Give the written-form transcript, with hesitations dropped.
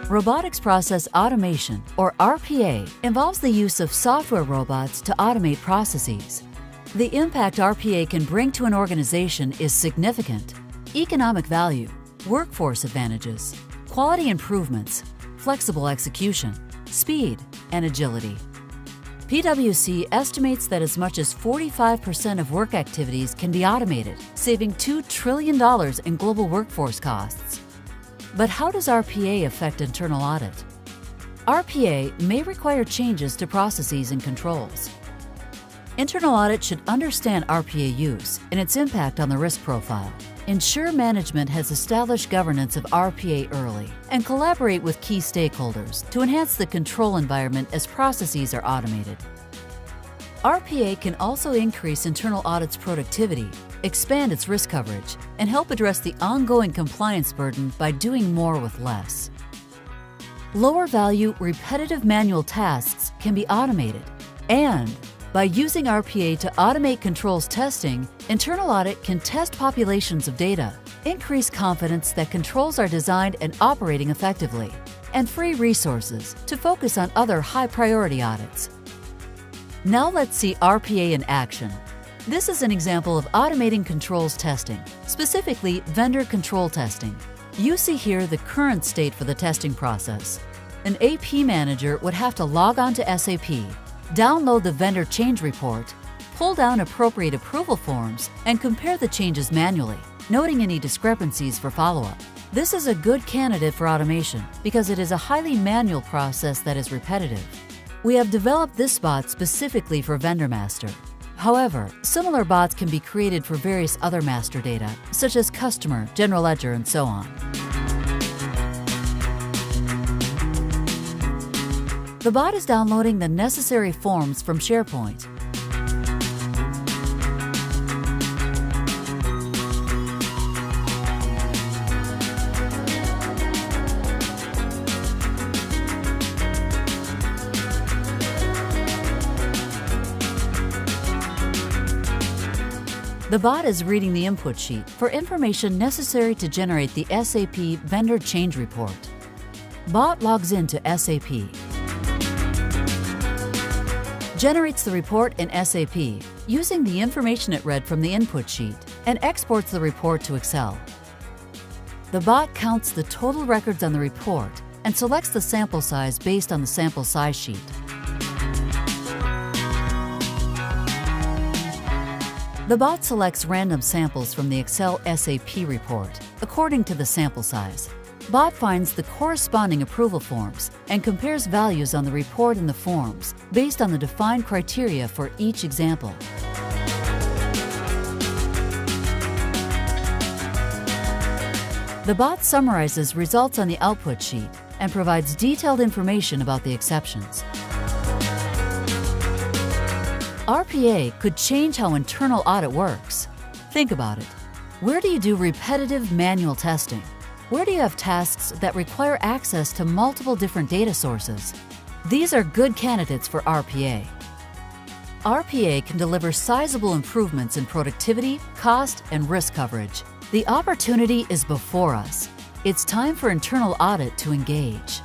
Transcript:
Robotics Process Automation, or RPA, involves the use of software robots to automate processes. The impact RPA can bring to an organization is significant. Economic value, workforce advantages, quality improvements, flexible execution, speed, and agility. PwC estimates that as much as 45% of work activities can be automated, saving $2 trillion in global workforce costs. But how does RPA affect internal audit? RPA may require changes to processes and controls. Internal audit should understand RPA use and its impact on the risk profile. Ensure management has established governance of RPA early and collaborate with key stakeholders to enhance the control environment as processes are automated. RPA can also increase internal audit's productivity, expand its risk coverage, and help address the ongoing compliance burden by doing more with less. Lower value, repetitive manual tasks can be automated, and by using RPA to automate controls testing, internal audit can test populations of data, increase confidence that controls are designed and operating effectively, and free resources to focus on other high-priority audits. Now let's see RPA in action. This is an example of automating controls testing, specifically vendor control testing. You see here the current state for the testing process. An AP manager would have to log on to SAP, download the vendor change report, pull down appropriate approval forms, and compare the changes manually, noting any discrepancies for follow-up. This is a good candidate for automation because it is a highly manual process that is repetitive. We have developed this bot specifically for Vendor Master. However, similar bots can be created for various other master data, such as customer, general ledger, and so on. The bot is downloading the necessary forms from SharePoint. The bot is reading the input sheet for information necessary to generate the SAP Vendor Change Report. Bot logs into SAP. Generates the report in SAP using the information it read from the input sheet and exports the report to Excel. The bot counts the total records on the report and selects the sample size based on the sample size sheet. The bot selects random samples from the Excel SAP report according to the sample size. Bot finds the corresponding approval forms and compares values on the report and the forms based on the defined criteria for each example. The bot summarizes results on the output sheet and provides detailed information about the exceptions. RPA could change how internal audit works. Think about it. Where do you do repetitive manual testing? Where do you have tasks that require access to multiple different data sources? These are good candidates for RPA. RPA can deliver sizable improvements in productivity, cost, and risk coverage. The opportunity is before us. It's time for internal audit to engage.